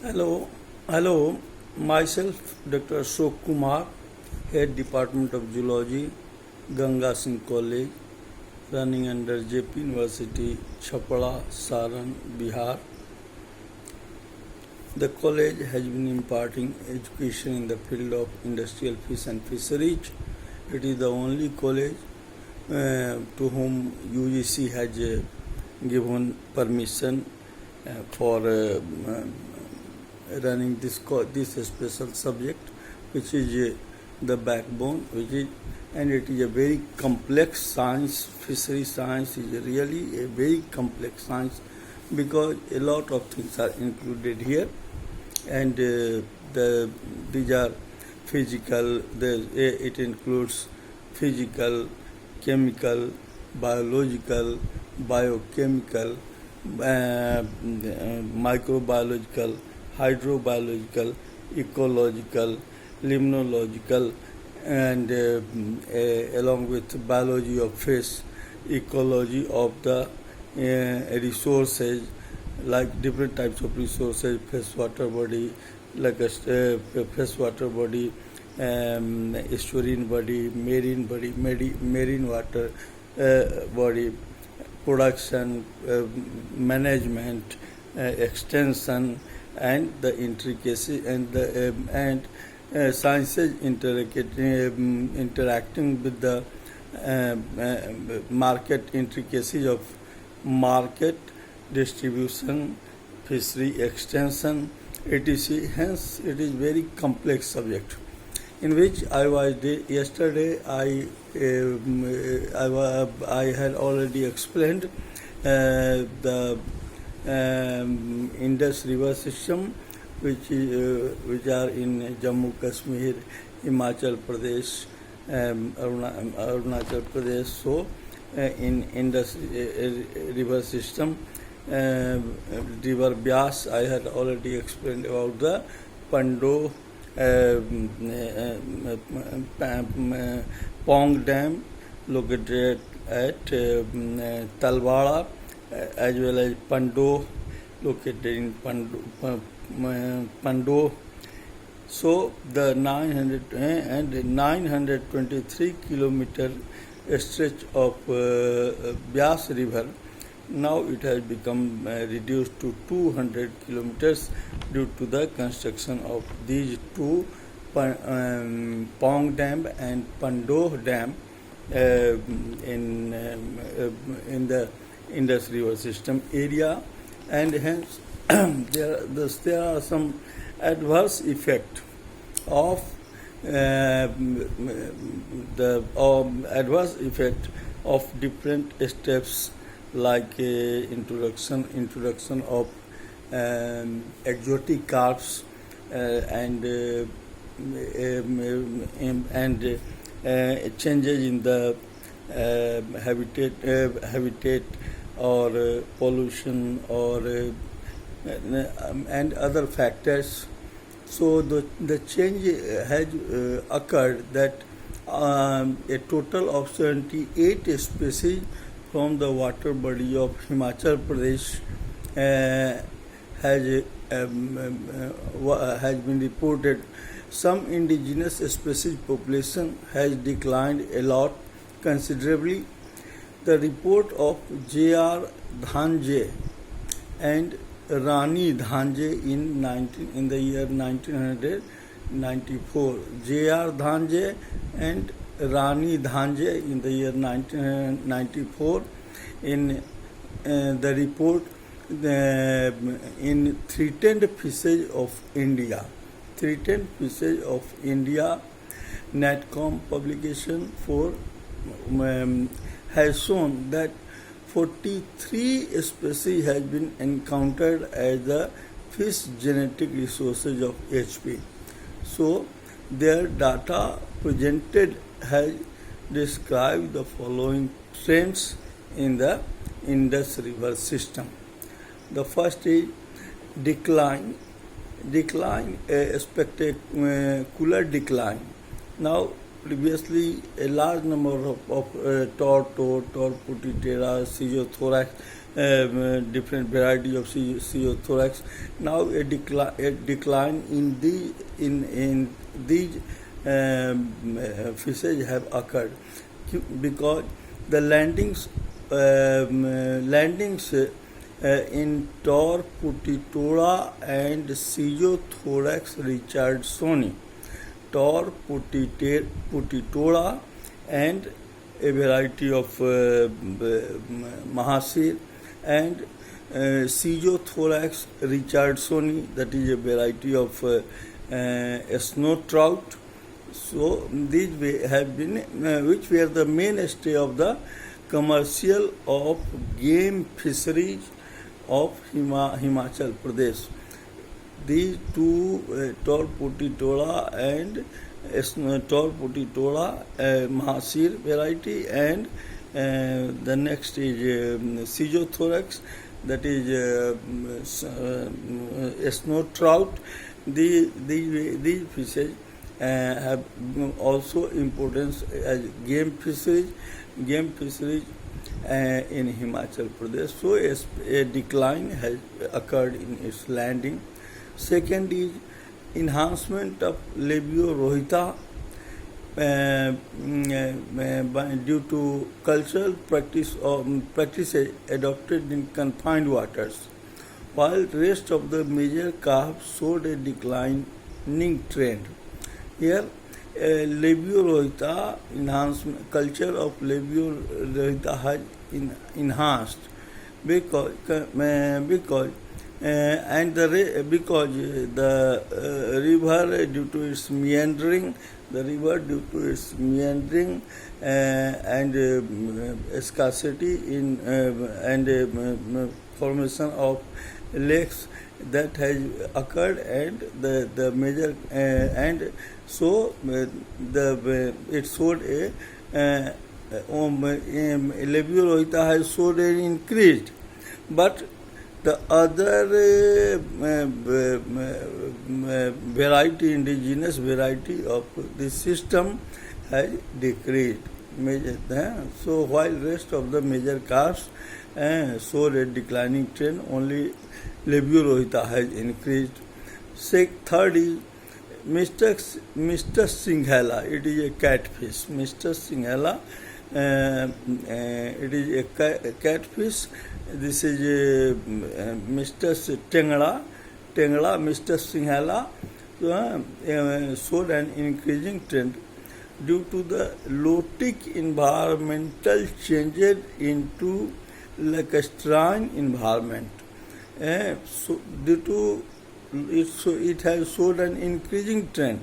Hello, hello. Myself, Dr.Ashok Kumar, Head Department of Zoology, Ganga Singh College, running under JP University, Chapra, Saran, Bihar. The college has been imparting education in the field of industrial fish and fisheries. It is the only college to whom UGC has given permission for running this special subject, which is the backbone, and it is a very complex science. Fishery science is really a very complex science because a lot of things are included here, and these are physical. It includes physical, chemical, biological, biochemical, microbiological, hydrobiological, ecological, limnological, and along with biology of fish, ecology of the resources, like different types of resources, freshwater body, like a freshwater body, estuarine body, marine water body, production, management, extension, and the intricacy and the sciences interacting with the market intricacies of market, distribution, fishery extension, etc. Hence, it is very complex subject, in which I was yesterday. I had already explained the Indus river system, which are in Jammu Kashmir, Himachal Pradesh, Arunachal Pradesh. So, in Indus river system, river Byas, I had already explained about the Pando Pong Dam, located at Talwara, as well as Pando, located in Pando. So the 923 kilometer stretch of Byas river, now it has become reduced to 200 kilometers due to the construction of these two, Pong Dam and Pando Dam, in the Indus river system area, and hence there are some adverse effect of different steps, like introduction of exotic carps and changes in the habitat or pollution or and other factors. So the change has occurred that a total of 78 species from the water body of Himachal Pradesh has been reported. Some indigenous species population has declined a lot, considerably. The report of J.R. Dhanje and Rani Dhanje in the year 1994. J.R. Dhanje and Rani Dhanje in the year 1994. In the report, in threatened fishes of India, NatCom publication has shown that 43 species has been encountered as the fish genetic resources of HP. So their data presented has described the following trends in the Indus river system. The first is decline, a spectacular decline. Now, previously, a large number of torputitera, schizothorax different varieties of Pseudothorax. Now a decline in these fishes have occurred because the landings in Tor putitola and Pseudothorax richardsoni. Tor putitola and a variety of mahasir, and Pseudothorax richardsoni, that is a variety of snow trout. So these have been which were the mainstay of the commercial of game fisheries of Himachal Pradesh. These two, Tor putitola and Tor putitola mahasir variety, and the next is Pseudothorax, that is snow trout. These fishes have also importance as game fisheries in Himachal Pradesh. So a decline has occurred in its landing. Second is enhancement of labio rohita due to cultural practices adopted in confined waters, while rest of the major calves showed a declining trend. Here, labio rohita enhancement, culture of labio rohita has enhanced because the river due to its meandering, and scarcity in and formation of lakes that has occurred, and the major and so it showed a labio rohita has showed an increased, but the other variety, indigenous variety of the system has decreased. So while rest of the major castes showed a declining trend, only labio rohita has increased. Third is Mr. Singhala. It is a catfish. Mr. Singhala. It is a catfish. This is Mr. Tengla, Mr. Singhala, showed an increasing trend due to the lotic environmental changes into lacustrine environment. So due to it has showed an increasing trend.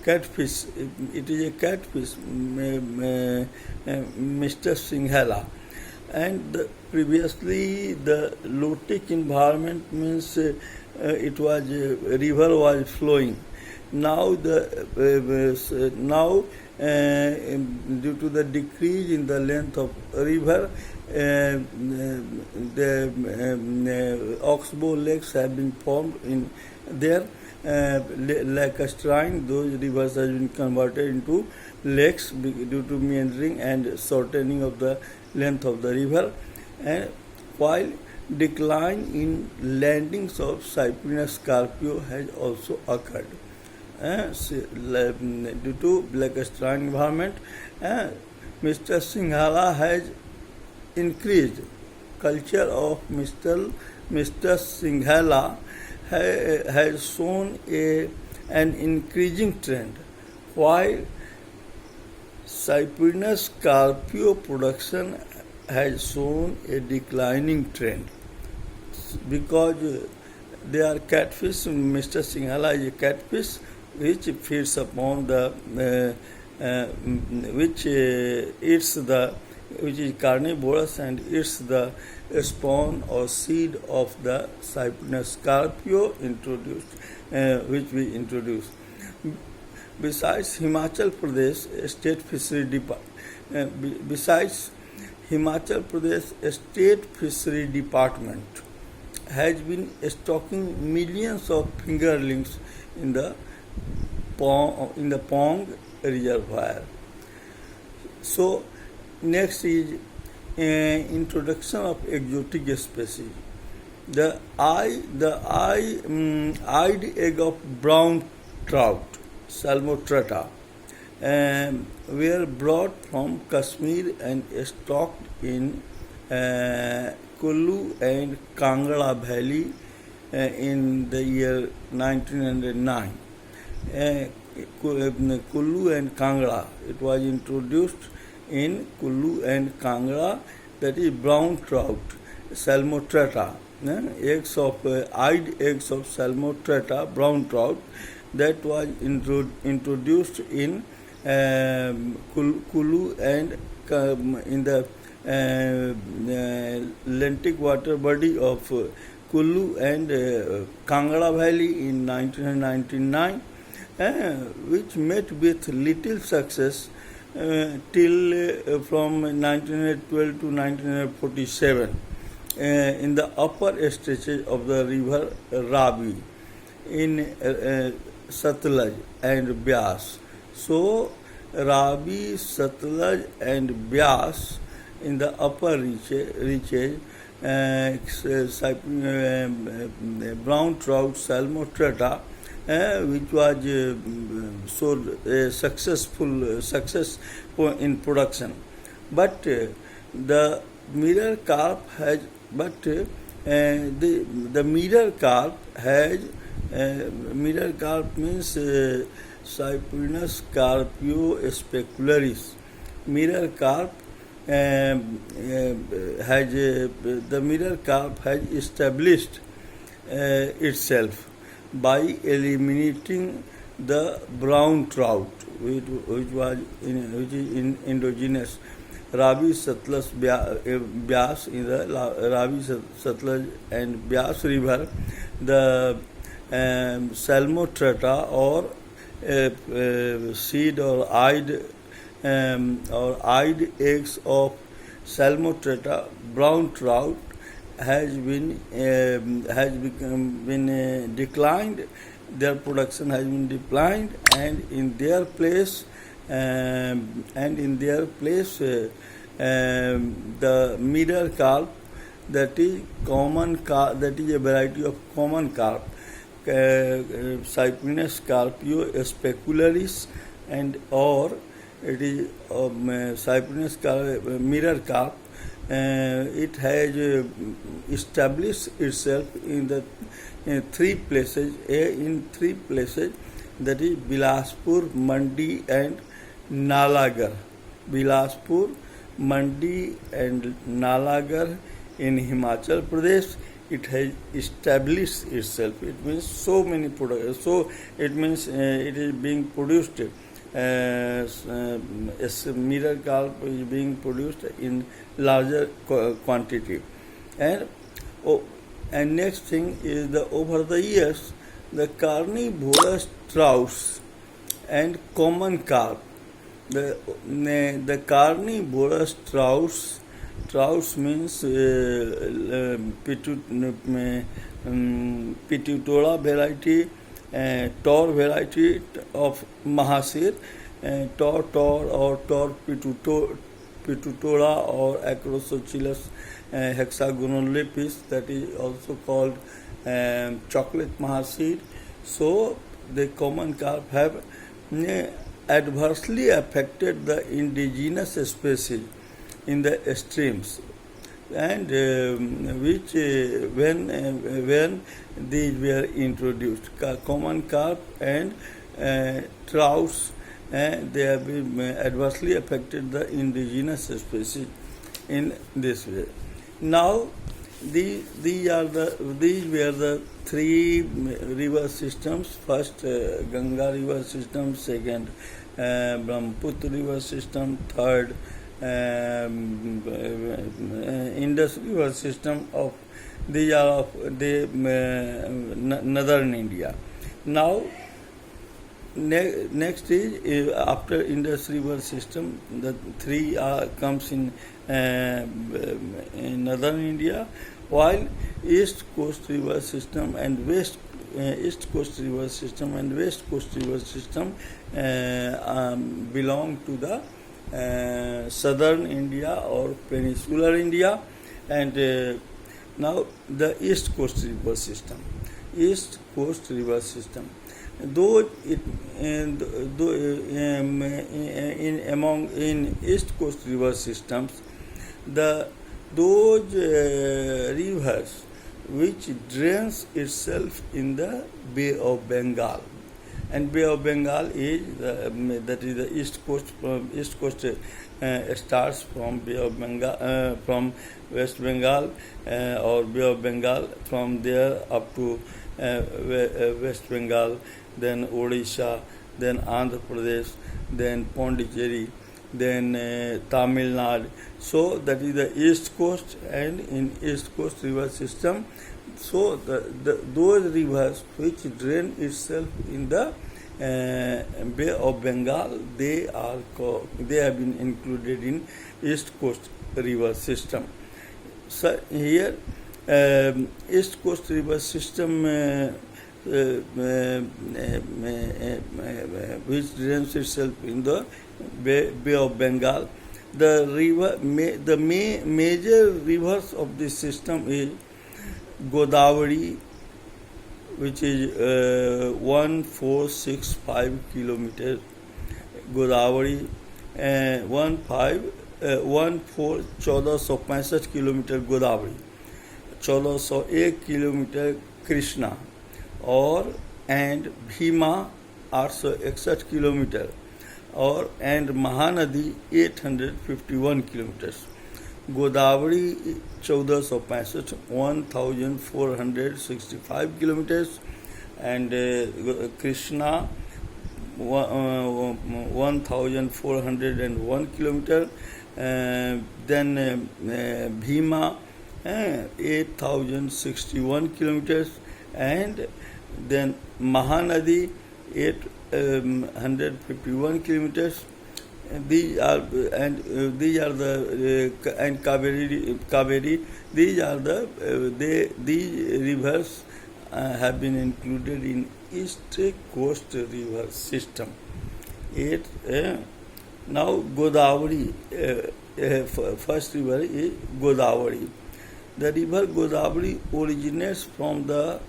Catfish, it is a catfish, Mr. Singhala. And previously the lotic environment means it was river was flowing. Now due to the decrease in the length of river, the oxbow lakes have been formed in there. Lacustrine, those rivers have been converted into lakes due to meandering and shortening of the length of the river, and while decline in landings of Cyprinus scarpio has also occurred due to lacustrine environment. Mr. Singhala has increased. Culture of Mr. Singhala has shown an increasing trend, while Cyprinus scarpio production has shown a declining trend because they are catfish. Mr. Singhala is a catfish which feeds upon the which is carnivorous and eats the spawn or seed of the Cyprinus scarpio which we introduced. Besides Himachal Pradesh State Fishery Department has been stocking millions of fingerlings in the Pong reservoir. So next is introduction of exotic species. Eyed egg of brown trout, Salmotrata, were brought from Kashmir and stocked in Kullu and Kangra Valley in the year 1909. Kullu and Kangra, it was introduced in Kullu and Kangra, that is brown trout, Salmotrata, eyed eggs of Salmotrata, brown trout, that was introduced in Kullu and in the lentic water body of Kullu and Kangra Valley in 1999, which met with little success till from 1912 to 1947 in the upper stretches of the river Ravi in Satluj and Byas. So Ravi, Satluj and Byas in the upper reaches, brown trout, Salmotrata, which was success in production. But the mirror carp has, the mirror carp has, mirror carp means Cyprinus carpio specularis. Mirror carp has the mirror carp has established itself by eliminating the brown trout, which is indigenous Ravi, Satluj, Byas in the Ravi, Satluj and Byas river. The Salmotrata or seed or eyed eggs of Salmotrata, brown trout, has been declined. Their production has been declined, and in their place, the mirror carp, that is common carp, that is a variety of common carp, Cyprinus carpio specularis, and or it is Cyprinus mirror carp. It has established itself in three places, that is Bilaspur, Mandi and Nalagarh. Bilaspur, Mandi and Nalagarh in Himachal Pradesh. It has established itself. It means so many products. So it means it is being produced. Mirror carp is being produced in larger quantity. And next thing is over the years, the carnivorous trouts and common carp. The carnivorous trouts means Pitutora variety, Tor variety of Mahasir, Tor or Tor Pitutora or Acrosochilus hexagonal that is also called chocolate Mahasir. So the common carp have adversely affected the indigenous species in the streams, and which when these were introduced, common carp and trouts, they have been adversely affected the indigenous species in this way. Now these were the three river systems. First Ganga river system, second Brahmaputra river system, third Indus river system. Of these are of the northern India. Now next is after Indus river system, the three comes in northern India, while East Coast river system and West Coast river system belong to the southern India or peninsular India, and now the East Coast River System. East Coast River System. Though it in East Coast river systems, those rivers which drains itself in the Bay of Bengal, and Bay of Bengal is that is the East Coast. From East Coast starts from Bay of Bengal, from West Bengal or Bay of Bengal, from there up to West Bengal, then Odisha, then Andhra Pradesh, then Pondicherry, then Tamil Nadu. So that is the East Coast, and in East Coast river system, so those rivers which drain itself in the Bay of Bengal, they have been included in East Coast river system. So here East Coast river system which drains itself in the Bay of Bengal. The major rivers of this system is Godavari, which is 1465 kilometers. Godavari 1465 kilometre Godavari, 1401 kilometre Krishna और and Bhima 861 kilometre और and Mahanadi 851 kilometre. Godavari 1465 1465 kilometers and Krishna 1401 kilometer, then Bhima 8061 kilometers, and then Mahanadi 851 kilometers. These are the and Kaveri. These are the these rivers have been included in East Coast river system. Now Godavari, first river is Godavari. The river Godavari originates from the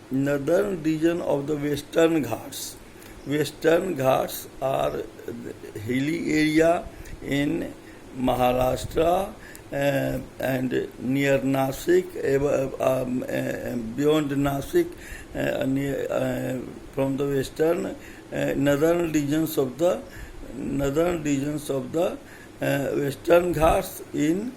northern region of the Western Ghats. Western Ghats are hilly area in Maharashtra and near Nasik, beyond Nasik, from the western northern regions of the Western Ghats in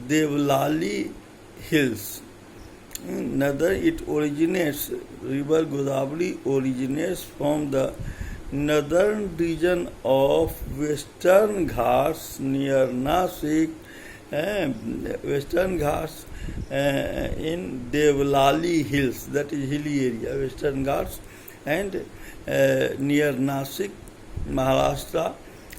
Devlali hills. It originates, river Godavari originates from the northern region of Western Ghats near Nasik, Western Ghats in Devlali hills, that is hilly area, Western Ghats, and near Nasik, Maharashtra,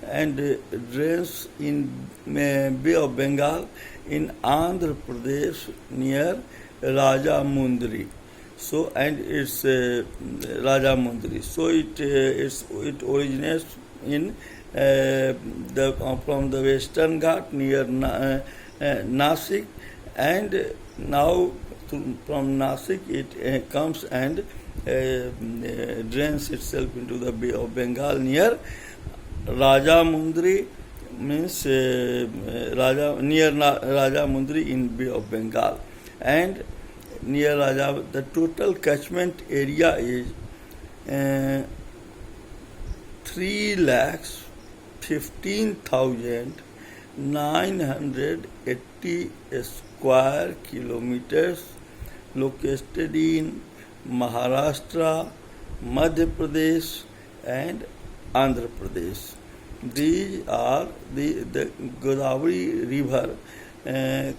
and drains in Bay of Bengal in Andhra Pradesh near Rajamundry. So, and it's Rajamundry. So it originates in from the Western Ghat near Nasik, and now from Nasik it comes and drains itself into the Bay of Bengal near Rajamundry, means near Rajamundry in Bay of Bengal. And near Raja, the total catchment area is 3,15,980 square kilometers, located in Maharashtra, Madhya Pradesh, and Andhra Pradesh. These are the Godavari river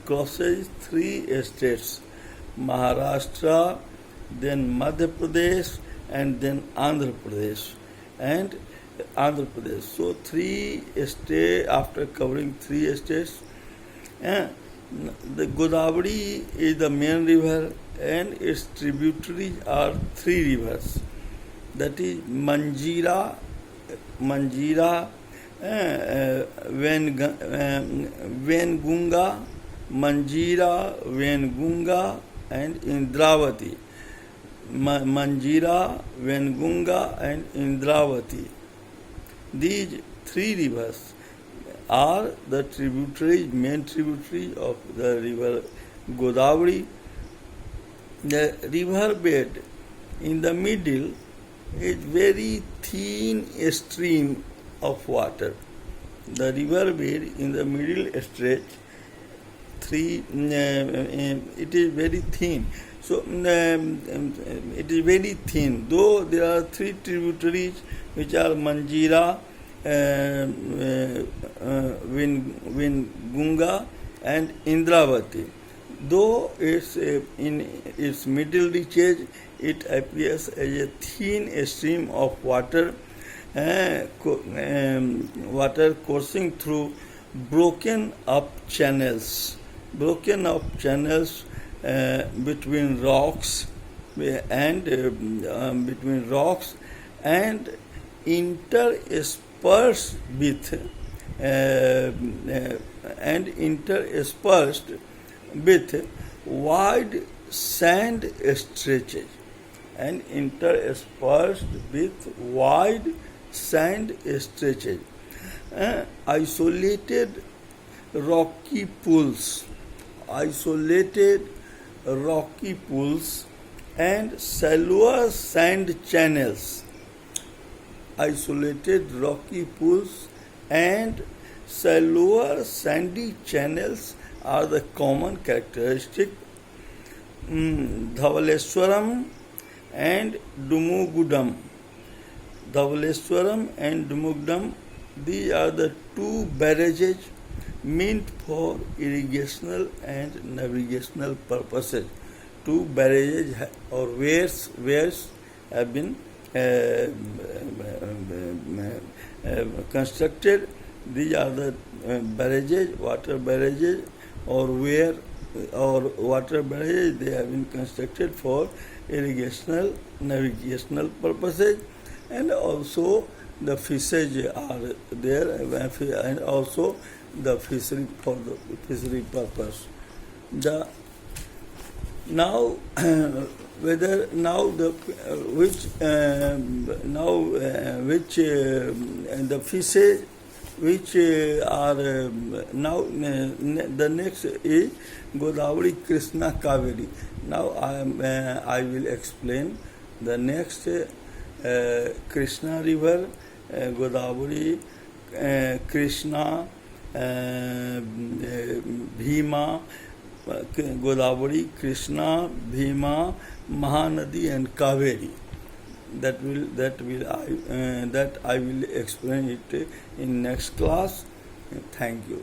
crosses three states: Maharashtra, then Madhya Pradesh, and then Andhra Pradesh. So three states, after covering three states, the Godavari is the main river, and its tributaries are three rivers. That is Manjira, Vengunga, Manjira, Vengunga, and Indravati. Manjira, Vengunga, and Indravati. These three rivers are the tributaries, main tributaries of the river Godavari. The river bed in the middle is very thin stream of water. The river bed in the middle stretch, it is very thin. So it is very thin. Though there are three tributaries which are Manjira, Gunga, and Indravati. Though it's in its middle reaches, it appears as a thin stream of water, water coursing through broken up channels between rocks and interspersed with wide sand stretches isolated rocky pools and shallower sand channels. Isolated rocky pools and shallower sandy channels are the common characteristic. Dhavaleswaram and Dumugudam. These are the two barrages meant for irrigational and navigational purposes. Two barrages or weirs have been constructed. These are the barrages, water barrages or weir or water barrages. They have been constructed for irrigational, navigational purposes, and also the fishes are there, and also the fishery for the fishery purpose. The now whether now the the fishes which are now the next is Godavari, Krishna, Kaveri. Now I will explain the next Krishna river, Godavari, Krishna, Bhima, Godavari, Krishna, Bhima, Mahanadi, and Kaveri. That I will explain it in next class. Thank you.